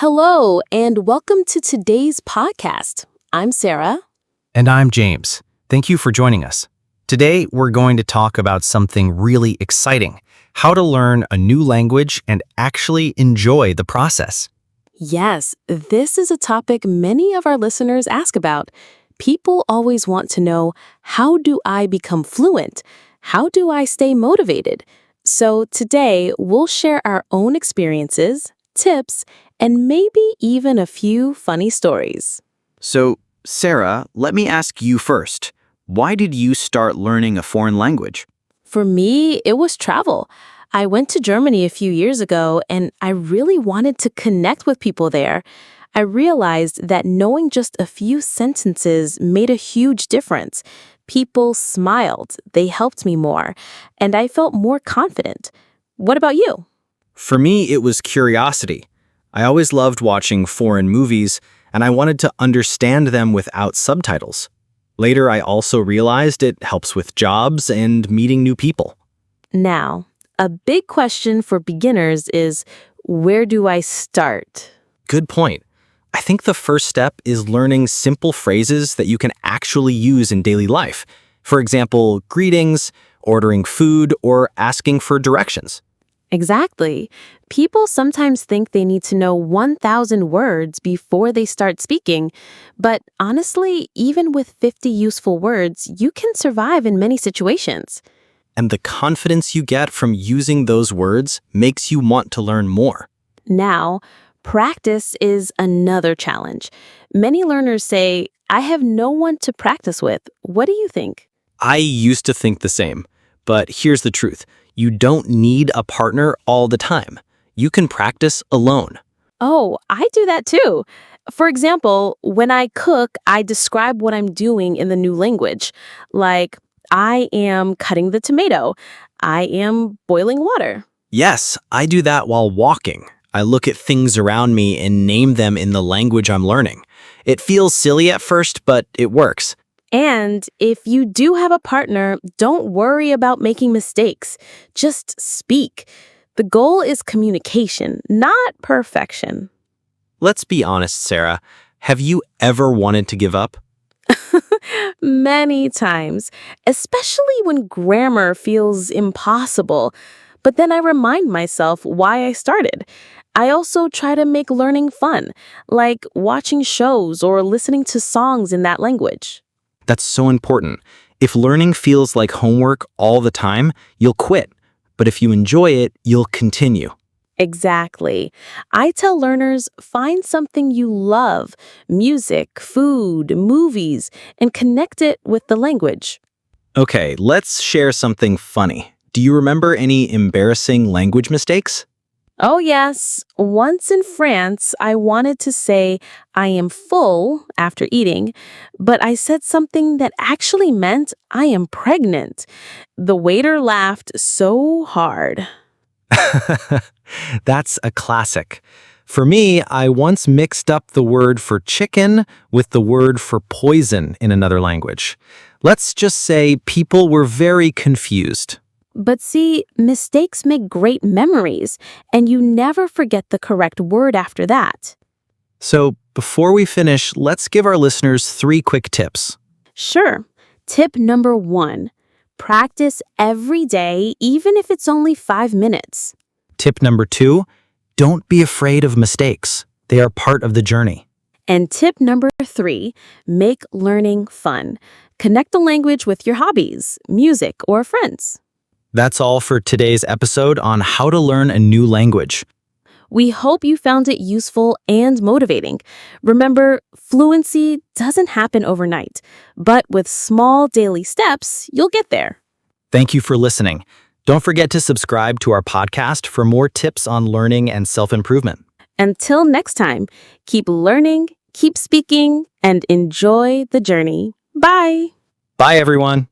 Hello, and welcome to today's podcast. I'm Sarah. And I'm James. Thank you for joining us. Today, we're going to talk about something really exciting, how to learn a new language and actually enjoy the process. Yes, this is a topic many of our listeners ask about. People always want to know, how do I become fluent? How do I stay motivated? So today, we'll share our own experiences, tips, and maybe even a few funny stories. So, Sarah, let me ask you first. Why did you start learning a foreign language? For me, it was travel. I went to Germany a few years ago, and I really wanted to connect with people there. I realized that knowing just a few sentences made a huge difference. People smiled, they helped me more, and I felt more confident. What about you? For me, it was curiosity. I always loved watching foreign movies, and I wanted to understand them without subtitles. Later, I also realized it helps with jobs and meeting new people. Now, a big question for beginners is, where do I start? Good point. I think the first step is learning simple phrases that you can actually use in daily life. For example, greetings, ordering food, or asking for directions. Exactly. People sometimes think they need to know 1,000 words before they start speaking. But honestly, even with 50 useful words, you can survive in many situations. And the confidence you get from using those words makes you want to learn more. Now, practice is another challenge. Many learners say, I have no one to practice with. What do you think? I used to think the same, but here's the truth. You don't need a partner all the time. You can practice alone. Oh, I do that too. For example, when I cook, I describe what I'm doing in the new language. Like, I am cutting the tomato. I am boiling water. Yes, I do that while walking. I look at things around me and name them in the language I'm learning. It feels silly at first, but it works. And if you do have a partner, don't worry about making mistakes. Just speak. The goal is communication, not perfection. Let's be honest, Sarah. Have you ever wanted to give up? Many times, especially when grammar feels impossible. But then I remind myself why I started. I also try to make learning fun, like watching shows or listening to songs in that language. That's so important. If learning feels like homework all the time, you'll quit. But if you enjoy it, you'll continue. Exactly. I tell learners, find something you love, music, food, movies, and connect it with the language. Okay, let's share something funny. Do you remember any embarrassing language mistakes? Oh, yes. Once in France, I wanted to say, I am full after eating, but I said something that actually meant I am pregnant. The waiter laughed so hard. That's a classic. For me, I once mixed up the word for chicken with the word for poison in another language. Let's just say people were very confused. But see, mistakes make great memories, and you never forget the correct word after that. So, before we finish, let's give our listeners 3 quick tips. Sure. Tip number 1, practice every day, even if it's only 5 minutes. Tip number 2, don't be afraid of mistakes. They are part of the journey. And tip number 3, make learning fun. Connect the language with your hobbies, music, or friends. That's all for today's episode on how to learn a new language. We hope you found it useful and motivating. Remember, fluency doesn't happen overnight, but with small daily steps, you'll get there. Thank you for listening. Don't forget to subscribe to our podcast for more tips on learning and self-improvement. Until next time, keep learning, keep speaking, and enjoy the journey. Bye. Bye, everyone.